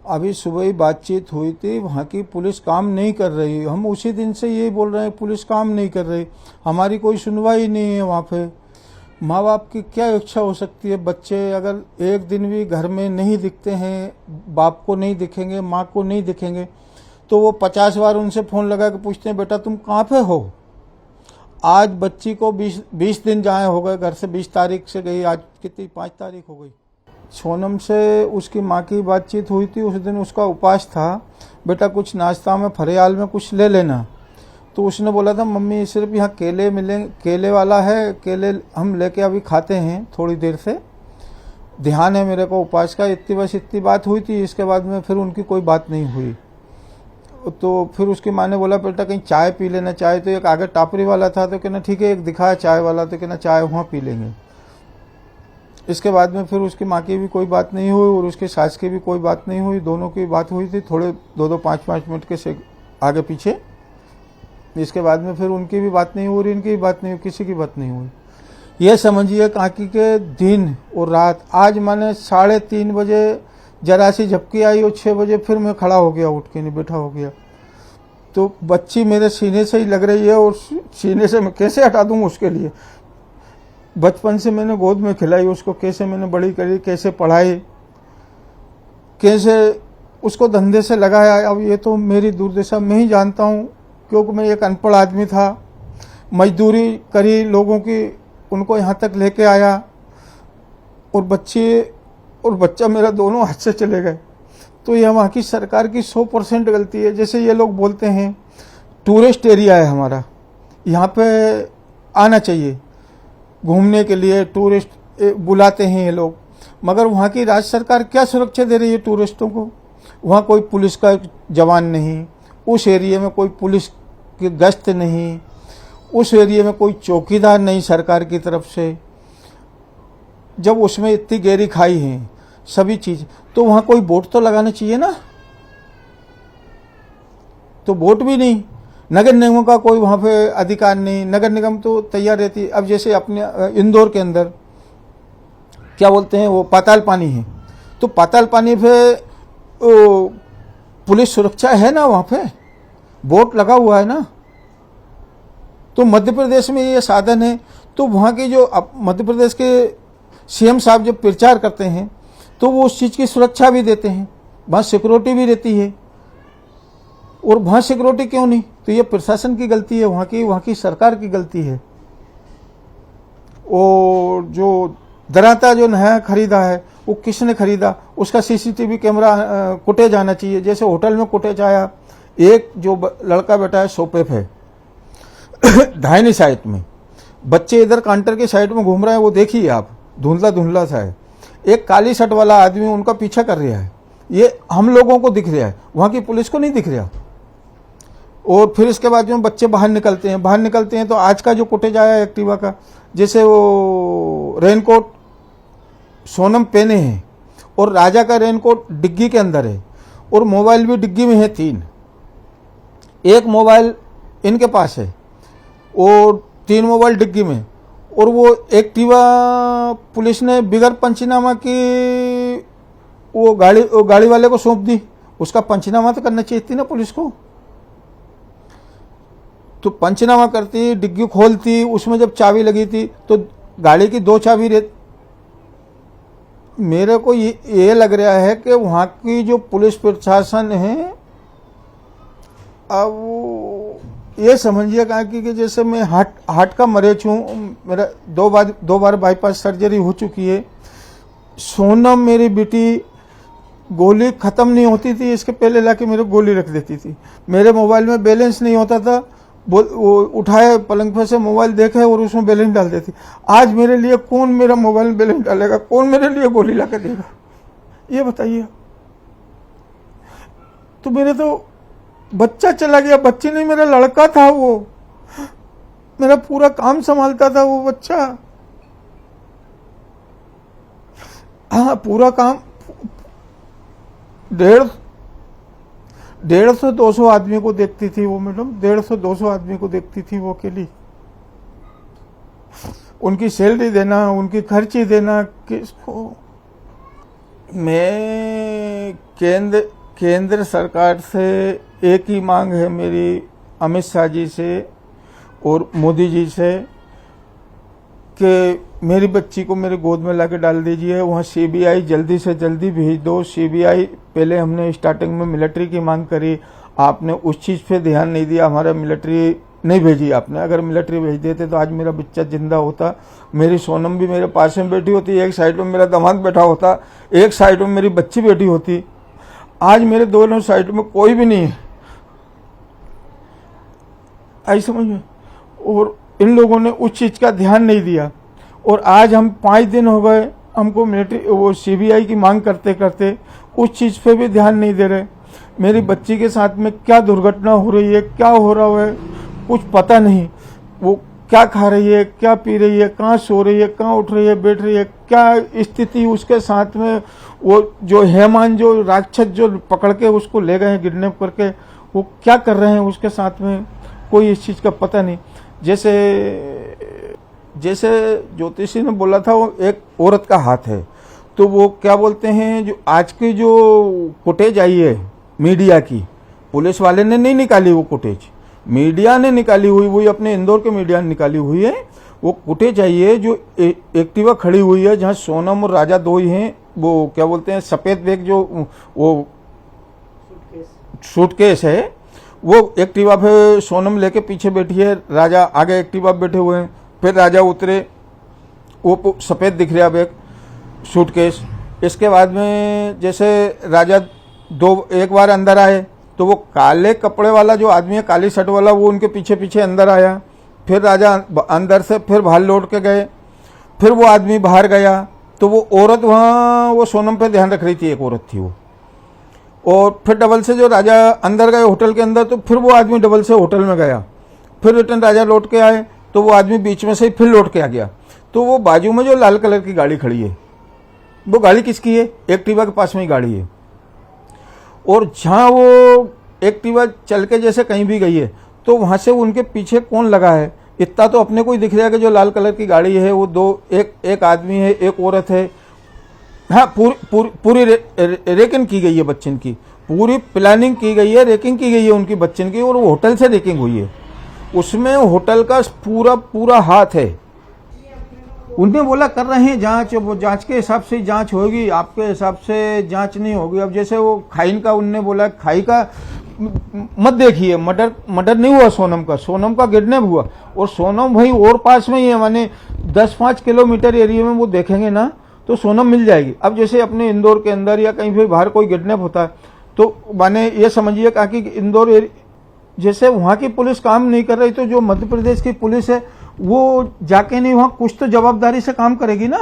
अभी सुबह ही बातचीत हुई थी, वहाँ की पुलिस काम नहीं कर रही। हम उसी दिन से यही बोल रहे हैं, पुलिस काम नहीं कर रही, हमारी कोई सुनवाई नहीं है वहाँ पे। माँ बाप की क्या इच्छा हो सकती है? बच्चे अगर एक दिन भी घर में नहीं दिखते हैं, बाप को नहीं दिखेंगे, माँ को नहीं दिखेंगे, तो वो 50 बार उनसे फ़ोन लगा के पूछते हैं, बेटा तुम कहाँ पे हो? आज बच्ची को 20 दिन जाए हो गए घर से, 20 तारीख से गई, आज कितनी 5 तारीख हो गई। सोनम से उसकी माँ की बातचीत हुई थी, उस दिन उसका उपवास था, बेटा कुछ नाश्ता में फरियाल में कुछ ले लेना। तो उसने बोला था मम्मी सिर्फ यहाँ केले मिले, केले वाला है, केले हम लेके अभी खाते हैं थोड़ी देर से, ध्यान है मेरे को उपवास का। इतनी बात हुई थी। इसके बाद में फिर उनकी कोई बात नहीं हुई। तो फिर उसकी माँ ने बोला बेटा कहीं चाय पी लेना। चाय तो एक आगे टापरी वाला था, तो कहना ठीक है एक दिखाया चाय वाला, तो कहना चाय वहाँ पी लेंगे। इसके बाद में फिर उसकी माँ की भी कोई बात नहीं हुई और उसके सास की भी कोई बात नहीं हुई। दोनों की बात हुई थी थोड़े 2-2 5-5 मिनट के से आगे पीछे। इसके बाद में फिर उनकी भी बात नहीं हुई, इनकी भी बात नहीं हुई, किसी की बात नहीं हुई। ये समझिए काकी के दिन और रात। आज मैंने 3:30 बजे जरा सी झपकी आई और 6 बजे फिर मैं खड़ा हो गया, उठ के नहीं बैठा हो गया। तो बच्ची मेरे सीने से ही लग रही है और सीने से मैं कैसे हटा दूँ उसके लिए? बचपन से मैंने गोद में खिलाई उसको, कैसे मैंने बड़ी करी, कैसे पढ़ाई, कैसे उसको धंधे से लगाया। अब ये तो मेरी दुर्दशा मैं ही जानता हूँ, क्योंकि मैं एक अनपढ़ आदमी था, मजदूरी करी लोगों की, उनको यहाँ तक लेके आया और बच्चा मेरा दोनों हाथ से चले गए। तो ये वहाँ की सरकार की 100% गलती है। जैसे ये लोग बोलते हैं टूरिस्ट एरिया है हमारा, यहाँ पे आना चाहिए घूमने के लिए, टूरिस्ट बुलाते हैं ये लोग, मगर वहाँ की राज्य सरकार क्या सुरक्षा दे रही है टूरिस्टों को? वहाँ कोई पुलिस का जवान नहीं, उस एरिया में कोई पुलिस की गश्त नहीं, उस एरिया में कोई चौकीदार नहीं सरकार की तरफ से। जब उसमें इतनी गहरी खाई है सभी चीज़, तो वहाँ कोई बोट तो लगाना चाहिए ना। तो बोट भी नहीं, नगर निगम का कोई वहाँ पे अधिकार नहीं। नगर निगम तो तैयार रहती। अब जैसे अपने इंदौर के अंदर क्या बोलते हैं वो पाताल पानी है, तो पाताल पानी पे पुलिस सुरक्षा है ना, वहाँ पे बोट लगा हुआ है ना। तो मध्य प्रदेश में ये साधन है, तो वहाँ की जो मध्य प्रदेश के सीएम साहब जब प्रचार करते हैं तो वो उस चीज़ की सुरक्षा भी देते हैं, वहाँ सिक्योरिटी भी रहती है। और वहाँ सिक्योरिटी क्यों नहीं? तो ये प्रशासन की गलती है, वहाँ की सरकार की गलती है। और जो दराता जो नया खरीदा है वो किसने खरीदा? उसका सीसीटीवी कैमरा फुटेज आना चाहिए। जैसे होटल में फुटेज आया, एक जो लड़का बैठा है सोफे पे दाहिनी साइड में, बच्चे इधर काउंटर के साइड में घूम रहे हैं, वो देखिए आप, धुंधला धुंधला सा है। एक काली शर्ट वाला आदमी उनका पीछा कर रहा है, ये हम लोगों को दिख रहा है, वहाँ की पुलिस को नहीं दिख रहा। और फिर इसके बाद जो बच्चे बाहर निकलते हैं तो आज का जो फुटेज आया एक्टिवा का, जैसे वो रेनकोट सोनम पहने हैं और राजा का रेनकोट डिग्गी के अंदर है और मोबाइल भी डिग्गी में है 3। एक मोबाइल इनके पास है और 3 मोबाइल डिग्गी में। और वो एक्टिवा पुलिस ने बिगर पंचनामा की वो गाड़ी वाले को सौंप दी। उसका पंचनामा तो करना चाहिए थी ना पुलिस को। तो पंचनामा करती, डिग्गी खोलती, उसमें जब चाबी लगी थी तो गाड़ी की 2 चाबी रहती। मेरे को ये लग रहा है कि वहाँ की जो पुलिस प्रशासन है, अब ये समझिएगा कि जैसे मैं हार्ट का मरीज हूँ, मेरा 2 बार बाईपास सर्जरी हो चुकी है। सोनम मेरी बेटी गोली ख़त्म नहीं होती थी, इसके पहले लाके मेरे गोली रख देती थी। मेरे मोबाइल में बैलेंस नहीं होता था, वो उठाए पलंग पे से मोबाइल देखे और उसमें बैलेंस डाल देती। आज मेरे लिए कौन मेरा मोबाइल में बैलेंस डालेगा? कौन मेरे लिए गोली ला कर देगा? ये बताइए। तो मेरे तो बच्चा चला गया, बच्ची नहीं, मेरा लड़का था, वो मेरा पूरा काम संभालता था वो बच्चा। हाँ, पूरा काम 150-200 आदमी को देखती थी वो मैडम, 150-200 आदमी को देखती थी वो अकेली। उनकी सैलरी देना, उनकी खर्ची देना किसको? मैं केंद्र केंद्र सरकार से एक ही मांग है मेरी, अमित शाह जी से और मोदी जी से, कि मेरी बच्ची को मेरे गोद में लाके डाल दीजिए। वहाँ सीबीआई जल्दी से जल्दी भेज दो। सीबीआई, पहले हमने स्टार्टिंग में मिलिट्री की मांग करी, आपने उस चीज़ पे ध्यान नहीं दिया, हमारा मिलिट्री नहीं भेजी आपने। अगर मिलिट्री भेज देते तो आज मेरा बच्चा जिंदा होता, मेरी सोनम भी मेरे पास में बैठी होती, एक साइड में मेरा दामाद बैठा होता, एक साइड में मेरी बच्ची बैठी होती। आज मेरे दोनों साइड में कोई भी नहीं है, आई समझ। और इन लोगों ने उस चीज़ का ध्यान नहीं दिया। और आज हम 5 दिन हो गए हमको मिलिट्री वो सीबीआई की मांग करते करते उस चीज़ पे भी ध्यान नहीं दे रहे। मेरी बच्ची के साथ में क्या दुर्घटना हो रही है, क्या हो रहा है, कुछ पता नहीं। वो क्या खा रही है, क्या पी रही है, कहाँ सो रही है, कहाँ उठ रही है, बैठ रही है, क्या स्थिति उसके साथ में। वो जो हेमान जो राक्षस जो पकड़ के उसको ले गए हैं किडनैप करके, वो क्या कर रहे हैं उसके साथ में, कोई इस चीज़ का पता नहीं। जैसे ज्योतिषी ने बोला था वो एक औरत का हाथ है, तो वो क्या बोलते हैं, जो आज की जो फुटेज आई है मीडिया की, पुलिस वाले ने नहीं निकाली वो फुटेज, मीडिया ने निकाली हुई, वही अपने इंदौर के मीडिया ने निकाली हुई है। वो फुटेज आई है जो एक्टिवा खड़ी हुई है, जहाँ सोनम और राजा दो ही हैं। वो क्या बोलते हैं, सफेद बैग जो वो सूटकेस है, वो एक्टिवा पे सोनम लेके पीछे बैठी है, राजा आगे एक्टिवा पे बैठे हुए हैं। फिर राजा उतरे, वो सफ़ेद दिख रहा बैग सूटकेस। इसके बाद में जैसे राजा एक बार अंदर आए तो वो काले कपड़े वाला जो आदमी है, काली शर्ट वाला, वो उनके पीछे पीछे अंदर आया। फिर राजा अंदर से फिर बाहर लौट के गए, फिर वो आदमी बाहर गया। तो वो औरत वहाँ वो सोनम पे ध्यान रख रही थी, एक औरत थी वो। और फिर डबल से जो राजा अंदर गए होटल के अंदर, तो फिर वो आदमी डबल से होटल में गया। फिर रिटर्न राजा लौट के आए तो वो आदमी बीच में से ही फिर लौट के आ गया। तो वो बाजू में जो लाल कलर की गाड़ी खड़ी है, वो गाड़ी किसकी है? एक्टिवा के पास में ही गाड़ी है। और जहाँ वो एक्टिवा चल के जैसे कहीं भी गई है, तो वहाँ से उनके पीछे कौन लगा है, इतना तो अपने को ही दिख रहा है कि जो लाल कलर की गाड़ी है वो एक आदमी है, एक औरत है। हाँ, पूरी रेकिंग की गई है बच्चन की, पूरी प्लानिंग की गई है, रेकिंग की गई है उनकी बच्चन की, और वो होटल से रेकिंग हुई है। उसमें होटल का पूरा हाथ है। उन्हें बोला कर रहे हैं जांच, वो जांच के हिसाब से जांच होगी, आपके हिसाब से जांच नहीं होगी। अब जैसे वो खाइन का उनने बोला, खाई का मत देखिए, मर्डर नहीं हुआ सोनम का किडनैप हुआ। और सोनम भाई और पास में ही है, माने 10-5 किलोमीटर एरिया में वो देखेंगे ना तो सोनम मिल जाएगी। अब जैसे अपने इंदौर के अंदर या कहीं भी बाहर कोई किडनैप होता है, तो माने ये समझिए कि इंदौर जैसे वहाँ की पुलिस काम नहीं कर रही, तो जो मध्य प्रदेश की पुलिस है वो जाके नहीं, वहाँ कुछ तो जवाबदारी से काम करेगी ना।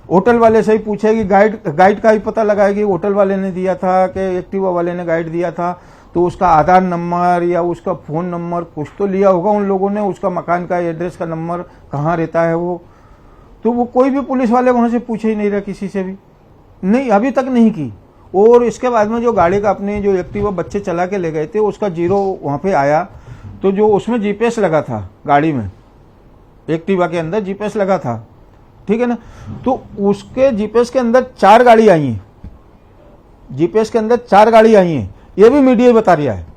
होटल वाले से ही पूछेगी, गाइड का ही पता लगाएगी, होटल वाले ने दिया था कि एक्टिवा वाले ने गाइड दिया था, तो उसका आधार नंबर या उसका फ़ोन नंबर कुछ तो लिया होगा उन लोगों ने, उसका मकान का एड्रेस का नंबर, कहाँ रहता है वो। तो वो कोई भी पुलिस वाले वहाँ से पूछे ही नहीं रहा, किसी से भी नहीं, अभी तक नहीं की। और इसके बाद में जो गाड़ी का अपने जो एक्टिवा बच्चे चला के ले गए थे, उसका जीरो वहाँ पे आया, तो जो उसमें जीपीएस लगा था गाड़ी में, एक्टिवा के अंदर जीपीएस लगा था, ठीक है ना। तो उसके जीपीएस के अंदर 4 गाड़ी आई हैं, जीपीएस के अंदर 4 गाड़ी आई हैं, ये भी मीडिया बता रहा है।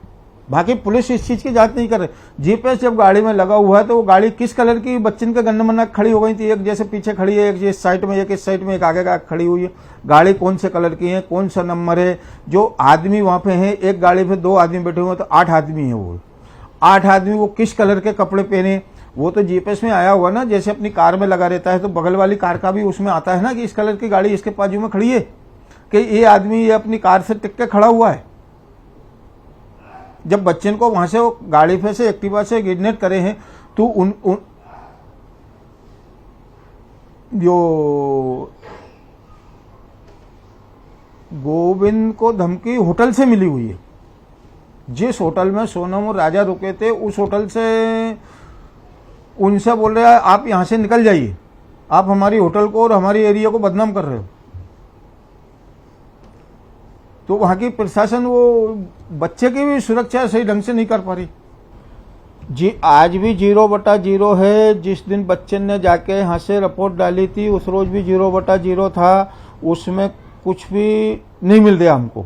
बाकी पुलिस इस चीज की जांच नहीं कर रही। जीपीएस जब गाड़ी में लगा हुआ है तो वो गाड़ी किस कलर की बच्चन के गन्ने मन्ना खड़ी हो गई थी, एक जैसे पीछे खड़ी है, एक इस साइड में, एक इस साइड में, एक आगे का खड़ी हुई है। गाड़ी कौन से कलर की है, कौन सा नंबर है, जो आदमी वहां पे है, एक गाड़ी पे 2 आदमी बैठे हुए हैं, तो 8 आदमी है। वो 8 आदमी वो किस कलर के कपड़े पहने, वो तो जीपीएस में आया हुआ ना, जैसे अपनी कार में लगा रहता है, तो बगल वाली कार का भी उसमें आता है ना कि इस कलर की गाड़ी इसके बाजू में खड़ी है, कि ये आदमी ये अपनी कार से टिक के खड़ा हुआ है। जब बच्चन को वहां से वो गाड़ी पे से एक्टिवा से किडनैप करे हैं, तो उन जो गोविंद को धमकी होटल से मिली हुई है। जिस होटल में सोनम और राजा रुके थे, उस होटल से उनसे बोल रहा है आप यहां से निकल जाइए, आप हमारी होटल को और हमारी एरिया को बदनाम कर रहे हो। तो वहां की प्रशासन वो बच्चे की भी सुरक्षा सही ढंग से नहीं कर पा रही जी। आज भी 0/0 है। जिस दिन बच्चन ने जाके यहाँ से रिपोर्ट डाली थी, उस रोज भी 0/0 था, उसमें कुछ भी नहीं मिल रहा हमको।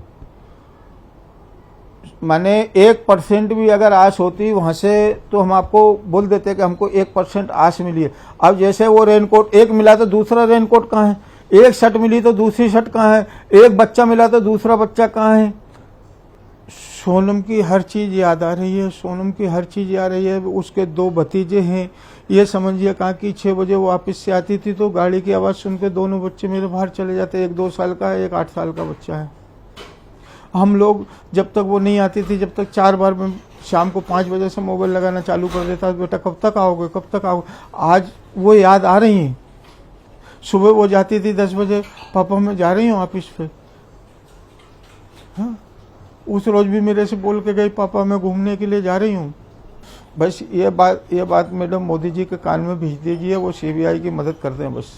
माने 1% भी अगर आश होती वहां से तो हम आपको बोल देते कि हमको 1% आश मिली है। अब जैसे वो रेनकोट एक मिला तो दूसरा रेनकोट कहाँ है, एक शर्ट मिली तो दूसरी शर्ट कहाँ है, एक बच्चा मिला तो दूसरा बच्चा कहाँ है। सोनम की हर चीज याद आ रही है, सोनम की हर चीज आ रही है। उसके 2 भतीजे हैं, ये समझिए कहा कि 6 बजे वो ऑफिस से आती थी तो गाड़ी की आवाज सुन के दोनों बच्चे मेरे बाहर चले जाते। एक 2 साल का है, एक 8 साल का बच्चा है। हम लोग जब तक वो नहीं आती थी, जब तक 4 बार मैं शाम को 5 बजे से मोबाइल लगाना चालू कर देता, बेटा कब तक आओगे, कब तक आओगे। आज वो याद आ रही है। सुबह वो जाती थी 10 बजे, पापा मैं जा रही हूँ ऑफिस पे। हाँ, उस रोज भी मेरे से बोल के गई, पापा मैं घूमने के लिए जा रही हूँ। बस ये बात मैडम मोदी जी के कान में भेज दीजिए, वो सीबीआई की मदद करते हैं बस।